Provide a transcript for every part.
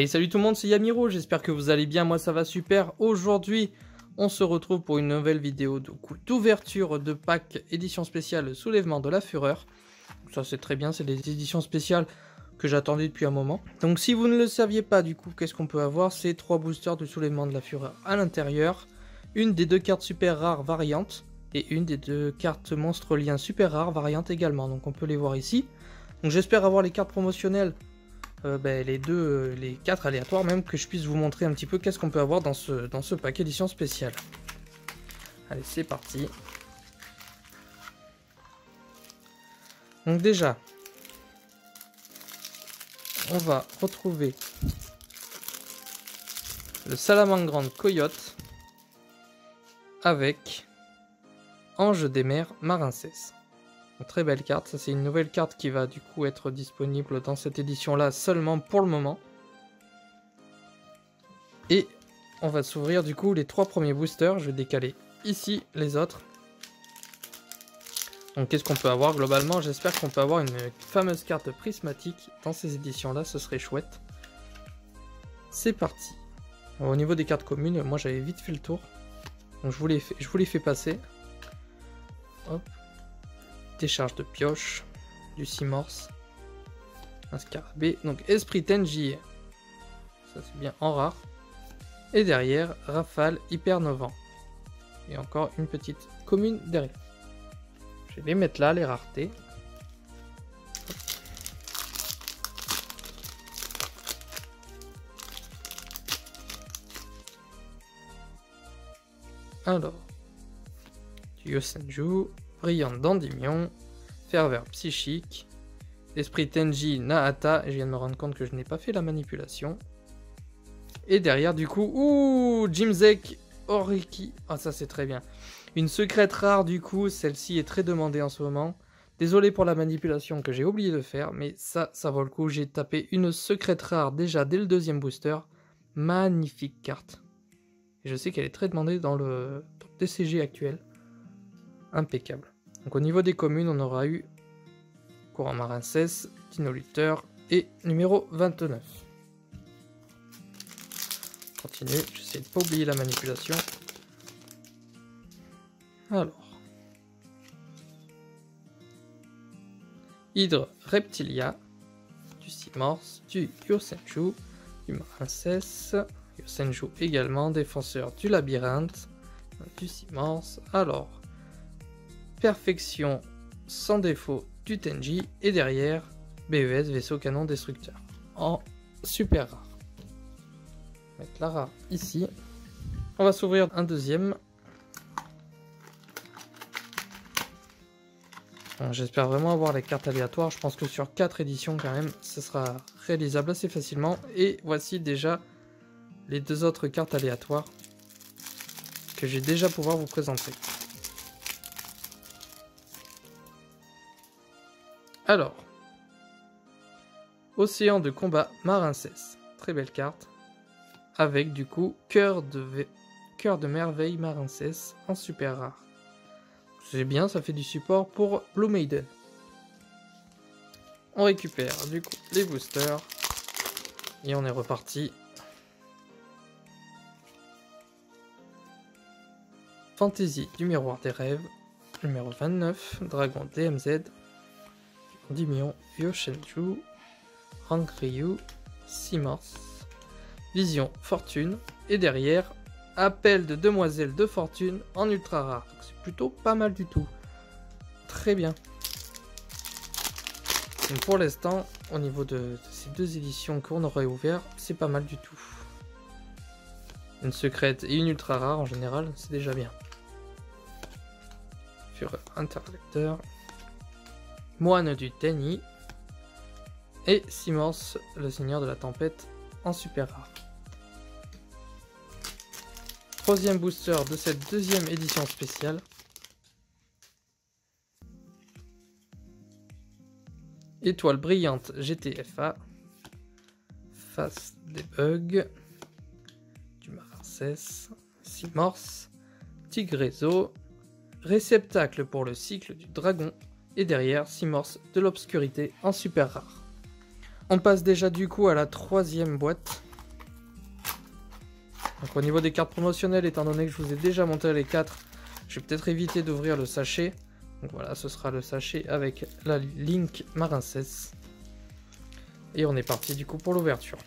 Hey, salut tout le monde, c'est Yamiro, j'espère que vous allez bien, moi ça va super. Aujourd'hui, on se retrouve pour une nouvelle vidéo d'ouverture de pack édition spéciale Soulèvement de la Fureur. Ça c'est très bien, c'est des éditions spéciales que j'attendais depuis un moment. Donc si vous ne le saviez pas du coup, qu'est-ce qu'on peut avoir? C'est 3 boosters de Soulèvement de la Fureur à l'intérieur, une des 2 cartes super rares variantes, et une des 2 cartes monstres liens super rares variantes également, donc on peut les voir ici. Donc j'espère avoir les cartes promotionnelles. Les 4 aléatoires même, que je puisse vous montrer un petit peu qu'est-ce qu'on peut avoir dans ce pack édition spéciale. Allez, c'est parti. Donc déjà, on va retrouver le Salamangreande Coyote avec Ange des mers Marincès. Une très belle carte, ça c'est une nouvelle carte qui va du coup être disponible dans cette édition là seulement pour le moment. Et on va s'ouvrir du coup les 3 premiers boosters, je vais décaler ici les autres. Donc qu'est-ce qu'on peut avoir globalement? J'espère qu'on peut avoir une fameuse carte prismatique dans ces éditions là, ce serait chouette. C'est parti. Alors, au niveau des cartes communes, moi j'avais vite fait le tour, donc je vous les fais passer. Hop. Décharge de pioche, du Simorse, un scarabée, donc Esprit Tenji, ça c'est bien en rare, et derrière Rafale Hypernovant, et encore une petite commune derrière. Je vais les mettre là, les raretés. Alors, du Yosenju, Brillante d'Endymion, Ferveur Psychique, Esprit Tenji Nahata, et je viens de me rendre compte que je n'ai pas fait la manipulation. Et derrière du coup, Jimzek Oriki, ah ça c'est très bien. Une secrète rare du coup, celle-ci est très demandée en ce moment. Désolé pour la manipulation que j'ai oublié de faire, mais ça vaut le coup. J'ai tapé une secrète rare déjà dès le 2e booster. Magnifique carte. Et je sais qu'elle est très demandée dans le TCG actuel. Impeccable. Donc au niveau des communes, on aura eu Courant Marincès, Dino Lutteur et numéro 29. Continue, j'essaie de ne pas oublier la manipulation. Alors. Hydre Reptilia, du Simorse, du Yosenju, du Marincès, Yosenju également, défenseur du Labyrinthe, du Simorse. Alors. Perfection sans défaut du Tenji, et derrière BES vaisseau canon destructeur en super rare. On va mettre la rare ici. On va s'ouvrir un deuxième. J'espère vraiment avoir les cartes aléatoires. Je pense que sur 4 éditions quand même, ce sera réalisable assez facilement. Et voici déjà les 2 autres cartes aléatoires que j'ai déjà pouvoir vous présenter. Alors, Océan de combat Marincès, très belle carte, avec du coup Cœur de merveille Marincès en super rare. C'est bien, ça fait du support pour Blue Maiden. On récupère du coup les boosters, et on est reparti. Fantasy du miroir des rêves, numéro 29, Dragon DMZ, Endymion, Yosenju, Rankryu, Simorse, Vision Fortune, et derrière, Appel de Demoiselle de Fortune en ultra rare. C'est plutôt pas mal du tout. Très bien. Donc pour l'instant, au niveau de ces 2 éditions qu'on aurait ouvert, c'est pas mal du tout. Une secrète et une ultra rare en général, c'est déjà bien. Fureur Interlecteur. Moine du Tenyi, et Simorse, le Seigneur de la Tempête en super rare. 3e booster de cette 2e édition spéciale. Étoile brillante GTFA, Face des bugs, du Marincès, Simorse, Tigrezo, Réceptacle pour le cycle du dragon, et derrière Simorse de l'obscurité en super rare. On passe déjà du coup à la 3e boîte. Donc au niveau des cartes promotionnelles, étant donné que je vous ai déjà monté les 4, je vais peut-être éviter d'ouvrir le sachet. Donc voilà, ce sera le sachet avec la Link Marincess. Et on est parti du coup pour l'ouverture.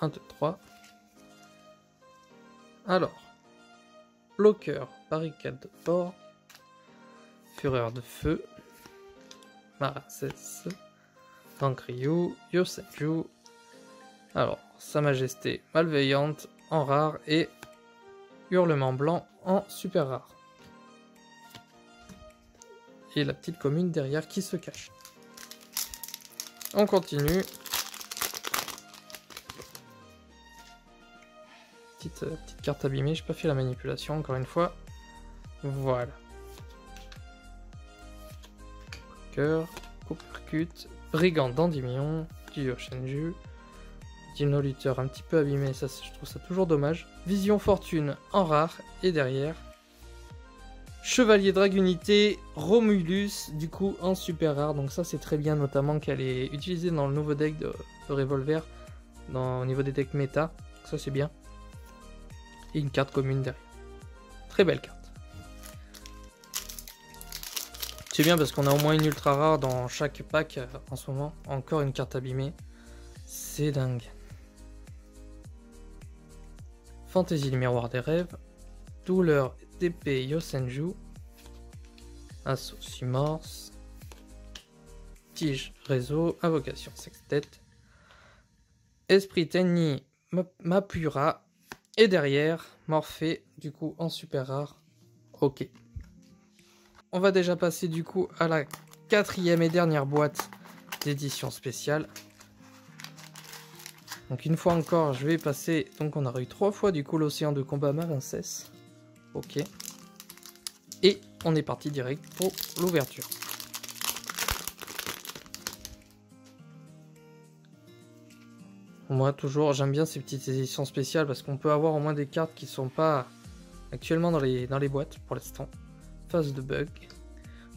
Un, 2, 3. Alors, bloqueur, barricade de port, fureur de feu, Marincess, Rankryu, Yosenju. Alors, Sa Majesté Malveillante en rare et Hurlement Blanc en super rare. Et la petite commune derrière qui se cache. On continue. Petite carte abîmée, j'ai pas fait la manipulation encore une fois. Voilà. Cœur, Coppercut, Brigand d'Endymion, Yosenju, Dino Lutteur un petit peu abîmé, ça je trouve ça toujours dommage. Vision Fortune en rare et derrière. Chevalier Dragunité, Romulus du coup en super rare, donc ça c'est très bien, notamment qu'elle est utilisée dans le nouveau deck de Revolver, au niveau des decks méta, ça c'est bien. Et une carte commune derrière. Très belle carte. C'est bien parce qu'on a au moins une ultra rare dans chaque pack en ce moment. Encore une carte abîmée. C'est dingue. Fantaisie, le miroir des rêves. Douleur d'épée Yosenju. Assaut Simorse. Tige réseau. Invocation sextet. Esprit Tenni Mapura. Et derrière, Morphée, du coup, en super rare. Ok. On va déjà passer, du coup, à la 4e et dernière boîte d'édition spéciale. Donc, une fois encore, je vais passer... Donc, on aura eu 3 fois, du coup, l'océan de combat Marincess. Ok. Et on est parti direct pour l'ouverture. Moi, toujours, j'aime bien ces petites éditions spéciales parce qu'on peut avoir au moins des cartes qui sont pas actuellement dans les boîtes pour l'instant. Phase de bug.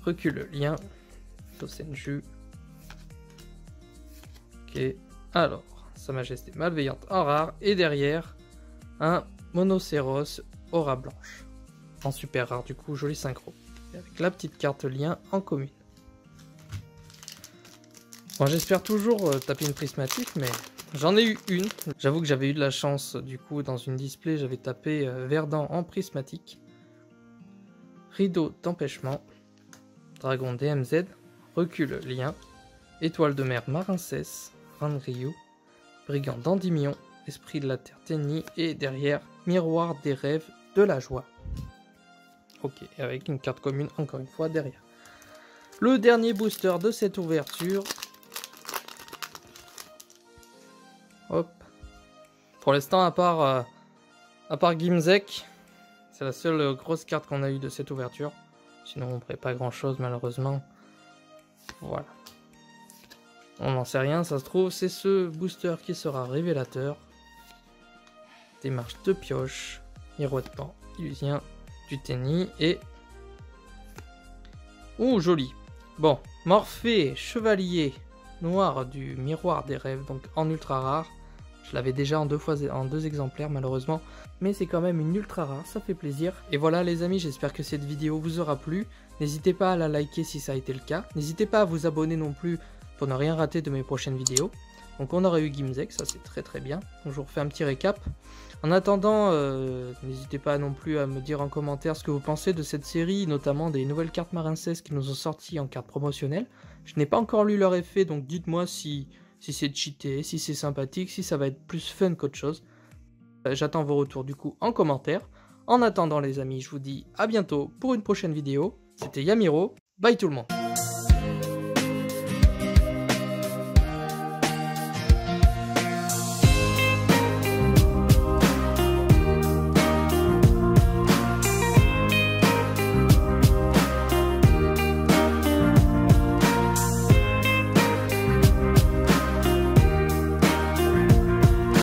Recule lien. Yosenju. Ok. Alors, Sa Majesté Malveillante en rare. Et derrière, un Monocéros Aura Blanche. En super rare, du coup, joli synchro. Et avec la petite carte lien en commune. Bon, j'espère toujours taper une prismatique, mais... J'en ai eu une, j'avoue que j'avais eu de la chance, du coup dans une display j'avais tapé Verdant en prismatique, Rideau d'empêchement, Dragon DMZ, Recule lien, Étoile de mer Marincess, Rankryu, Brigand d'Endymion, Esprit de la Terre Tenni et derrière Miroir des rêves de la joie. Ok, avec une carte commune encore une fois derrière. Le dernier booster de cette ouverture. Hop. Pour l'instant, à part Gimzek, c'est la seule grosse carte qu'on a eue de cette ouverture. Sinon, on ne ferait pas grand chose, malheureusement. Voilà. On n'en sait rien, ça se trouve, c'est ce booster qui sera révélateur. Démarche de pioche, miroitement illusien, du Tenni et... Ouh, joli. Bon, Morphée, Chevalier Noir du Miroir des Rêves, donc en ultra rare. Je l'avais déjà en deux exemplaires malheureusement, mais c'est quand même une ultra rare, ça fait plaisir. Et voilà les amis, j'espère que cette vidéo vous aura plu. N'hésitez pas à la liker si ça a été le cas. N'hésitez pas à vous abonner non plus pour ne rien rater de mes prochaines vidéos. Donc on aurait eu Gimzek, ça c'est très bien. Donc je vous refais un petit récap. En attendant, n'hésitez pas non plus à me dire en commentaire ce que vous pensez de cette série, notamment des nouvelles cartes Marincess qui nous ont sorties en cartes promotionnelles. Je n'ai pas encore lu leur effet, donc dites-moi si c'est cheaté, si c'est sympathique, si ça va être plus fun qu'autre chose. J'attends vos retours du coup en commentaire. En attendant les amis, je vous dis à bientôt pour une prochaine vidéo. C'était Yamiro, bye tout le monde.